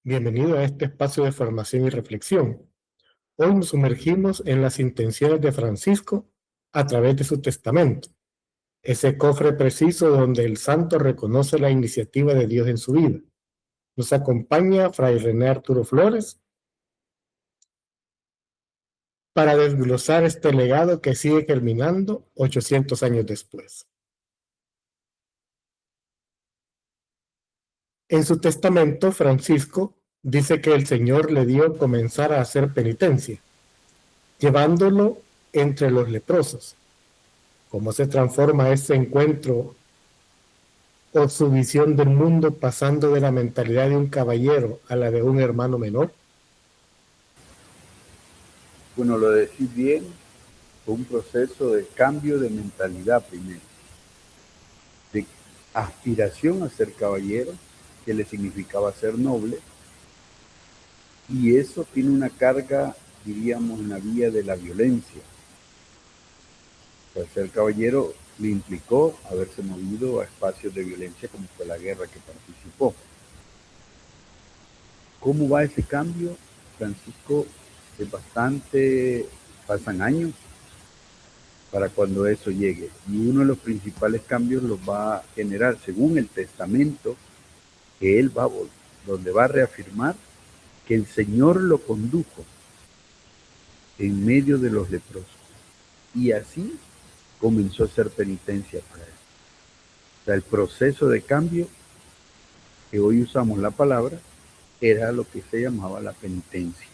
Bienvenido a este espacio de formación y reflexión. Hoy nos sumergimos en las intenciones de Francisco a través de su testamento, ese cofre preciso donde el santo reconoce la iniciativa de Dios en su vida. Nos acompaña Fray René Arturo Flores para desglosar este legado que sigue germinando 800 años después. En su testamento, Francisco dice que el Señor le dio comenzar a hacer penitencia, llevándolo entre los leprosos. ¿Cómo se transforma ese encuentro o su visión del mundo pasando de la mentalidad de un caballero a la de un hermano menor? Bueno, lo decís bien, fue un proceso de cambio de mentalidad primero, de aspiración a ser caballero, que le significaba ser noble, y eso tiene una carga, diríamos, en la vía de la violencia. O sea, ser caballero le implicó haberse movido a espacios de violencia como fue la guerra que participó. ¿Cómo va ese cambio? Francisco es bastante, pasan años para cuando eso llegue. Y uno de los principales cambios los va a generar, según el testamento, que él va, donde va a reafirmar que el Señor lo condujo en medio de los leprosos. Y así comenzó a hacer penitencia para él. O sea, el proceso de cambio, que hoy usamos la palabra, era lo que se llamaba la penitencia.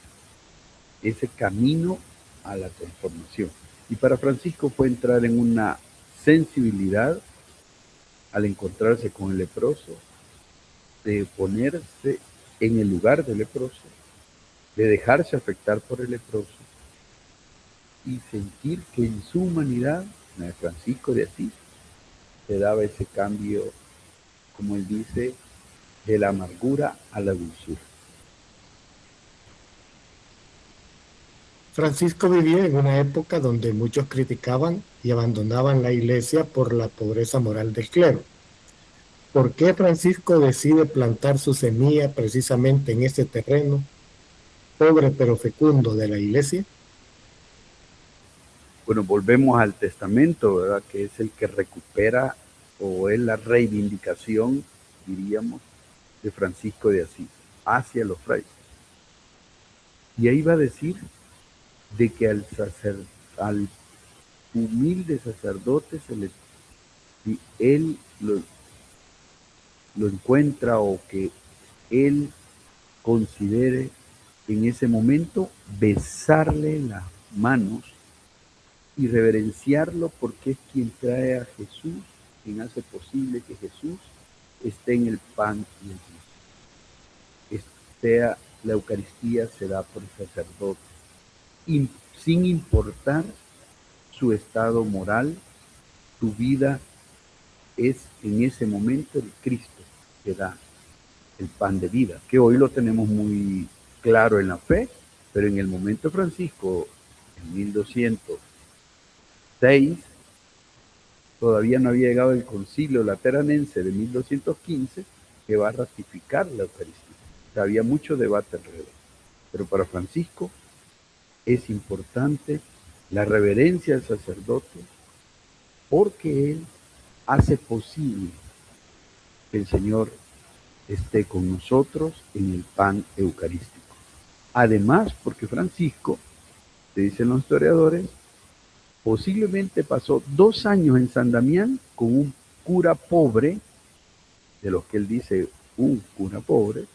Ese camino a la transformación. Y para Francisco fue entrar en una sensibilidad al encontrarse con el leproso, de ponerse en el lugar del leproso, de dejarse afectar por el leproso y sentir que en su humanidad, en Francisco de Asís, se daba ese cambio, como él dice, de la amargura a la dulzura. Francisco vivía en una época donde muchos criticaban y abandonaban la iglesia por la pobreza moral del clero. ¿Por qué Francisco decide plantar su semilla precisamente en ese terreno, pobre pero fecundo, de la iglesia? Bueno, volvemos al testamento, ¿verdad? Que es el que recupera o es la reivindicación, diríamos, de Francisco de Asís hacia los frailes. Y ahí va a decir de que al humilde sacerdote si él lo encuentra o que él considere en ese momento besarle las manos y reverenciarlo porque es quien trae a Jesús, quien hace posible que Jesús esté en el pan y el vino. Sea la Eucaristía se da por el sacerdote, sin importar su estado moral, su vida es en ese momento el Cristo que da el pan de vida, que hoy lo tenemos muy claro en la fe, pero en el momento de Francisco, en 1206, todavía no había llegado el concilio lateranense de 1215, que va a ratificar la Eucaristía. O sea, había mucho debate alrededor. Pero para Francisco es importante la reverencia al sacerdote porque él hace posible que el Señor esté con nosotros en el pan eucarístico. Además, porque Francisco, te dicen los historiadores, posiblemente pasó 2 años en San Damián con un cura pobre, de los que él dice un cura pobre,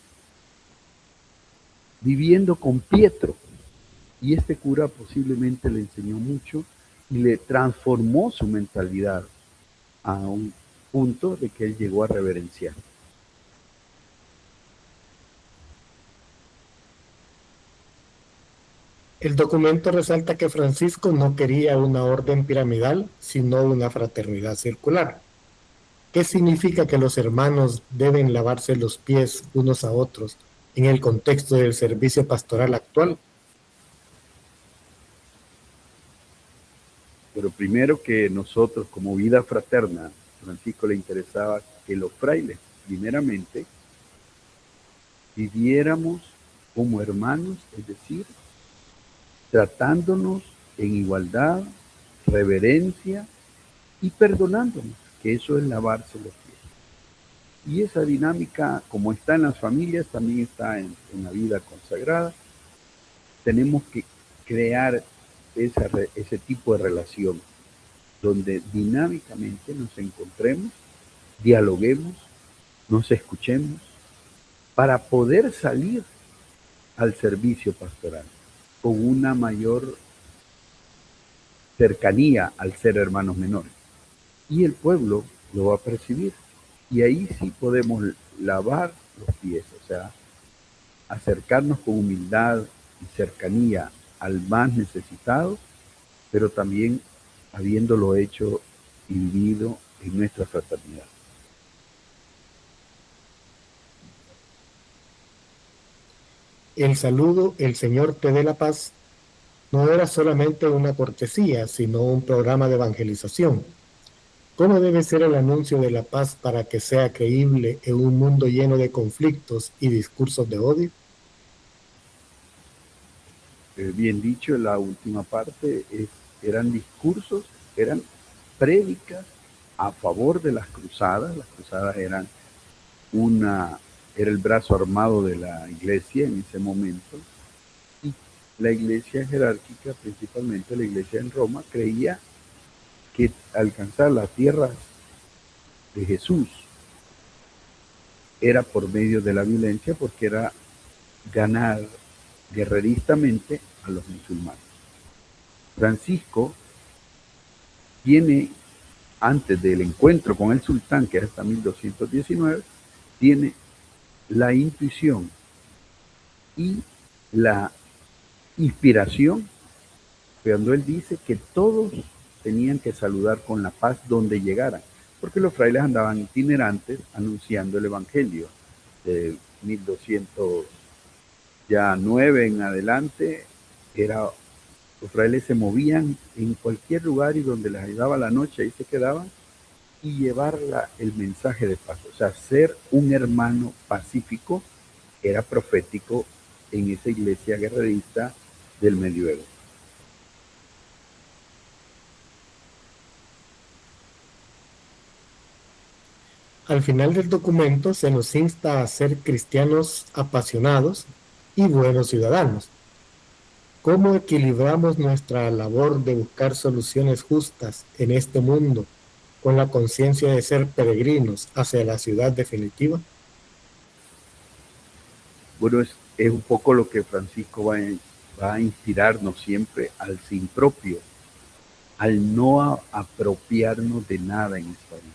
viviendo con Pietro. Y este cura posiblemente le enseñó mucho y le transformó su mentalidad a un punto de que él llegó a reverenciar. El documento resalta que Francisco no quería una orden piramidal, sino una fraternidad circular. ¿Qué significa que los hermanos deben lavarse los pies unos a otros en el contexto del servicio pastoral actual? Pero primero que nosotros, como vida fraterna, a Francisco le interesaba que los frailes, primeramente, viviéramos como hermanos, es decir, tratándonos en igualdad, reverencia y perdonándonos, que eso es lavarse los pies. Y esa dinámica, como está en las familias, también está en la vida consagrada. Tenemos que crear ese tipo de relación donde dinámicamente nos encontremos, dialoguemos, nos escuchemos, para poder salir al servicio pastoral con una mayor cercanía al ser hermanos menores. Y el pueblo lo va a percibir. Y ahí sí podemos lavar los pies, o sea, acercarnos con humildad y cercanía al más necesitado, pero también habiéndolo hecho y vivido en nuestra fraternidad. El saludo, el Señor te dé la paz, no era solamente una cortesía, sino un programa de evangelización. ¿Cómo debe ser el anuncio de la paz para que sea creíble en un mundo lleno de conflictos y discursos de odio? Bien dicho, la última parte eran discursos, eran prédicas a favor de las cruzadas. Las cruzadas eran era el brazo armado de la iglesia en ese momento. Y la iglesia jerárquica, principalmente la iglesia en Roma, creía que alcanzar las tierras de Jesús era por medio de la violencia, porque era ganar guerreristamente a los musulmanes. Francisco tiene, antes del encuentro con el sultán, que era hasta 1219, tiene la intuición y la inspiración cuando él dice que todos tenían que saludar con la paz donde llegaran, porque los frailes andaban itinerantes anunciando el evangelio. De 1209 en adelante, los frailes se movían en cualquier lugar y donde les ayudaba la noche, ahí se quedaban, y llevar el mensaje de paz. O sea, ser un hermano pacífico era profético en esa iglesia guerrerista del medioevo. Al final del documento se nos insta a ser cristianos apasionados y buenos ciudadanos. ¿Cómo equilibramos nuestra labor de buscar soluciones justas en este mundo con la conciencia de ser peregrinos hacia la ciudad definitiva? Bueno, es un poco lo que Francisco va a inspirarnos siempre al sin propio, al no apropiarnos de nada en esta vida,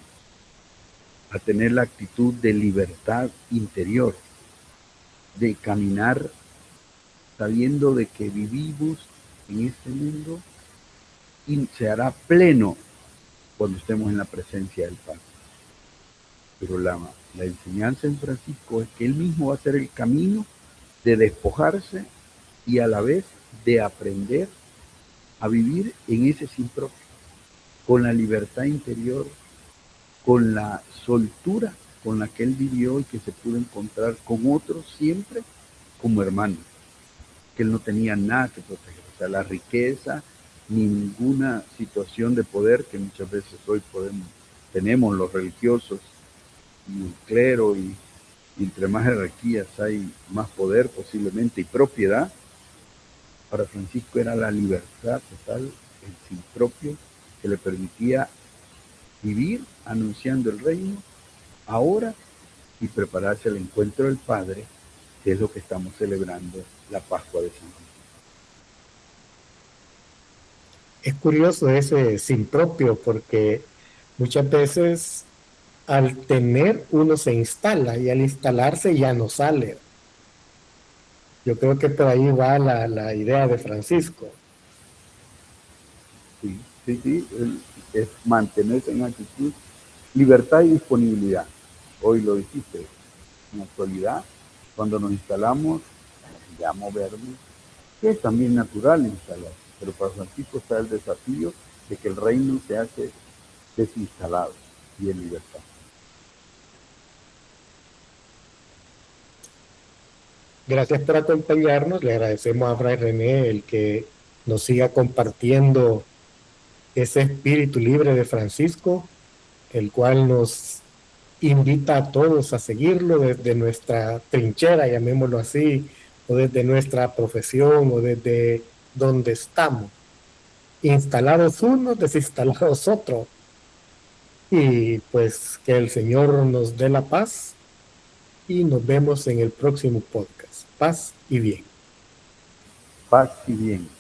a tener la actitud de libertad interior, de caminar sabiendo de que vivimos en este mundo y se hará pleno cuando estemos en la presencia del Padre. Pero la enseñanza en Francisco es que él mismo va a ser el camino de despojarse y a la vez de aprender a vivir en ese sin propio, con la libertad interior, con la soltura con la que él vivió y que se pudo encontrar con otros siempre como hermanos, que él no tenía nada que proteger, o sea, la riqueza, ninguna situación de poder que muchas veces hoy tenemos los religiosos y el clero, y entre más jerarquías hay más poder posiblemente y propiedad. Para Francisco era la libertad total, el sin propio, que le permitía vivir anunciando el reino ahora y prepararse al encuentro del Padre, que es lo que estamos celebrando la Pascua de San Juan. Es curioso ese sin propio porque muchas veces al tener uno se instala y al instalarse ya no sale. Yo creo que por ahí va la idea de Francisco. Sí, es mantenerse en actitud, libertad y disponibilidad. Hoy lo dijiste, en la actualidad, cuando nos instalamos, ya movernos, que es también natural instalar, pero para Francisco está el desafío de que el reino se hace desinstalado y en libertad. Gracias por acompañarnos. Le agradecemos a Fray René el que nos siga compartiendo ese espíritu libre de Francisco, el cual nos invita a todos a seguirlo desde nuestra trinchera, llamémoslo así, o desde nuestra profesión, o desde donde estamos, instalados unos, desinstalados otros. Y pues que el Señor nos dé la paz y nos vemos en el próximo podcast. Paz y bien. Paz y bien.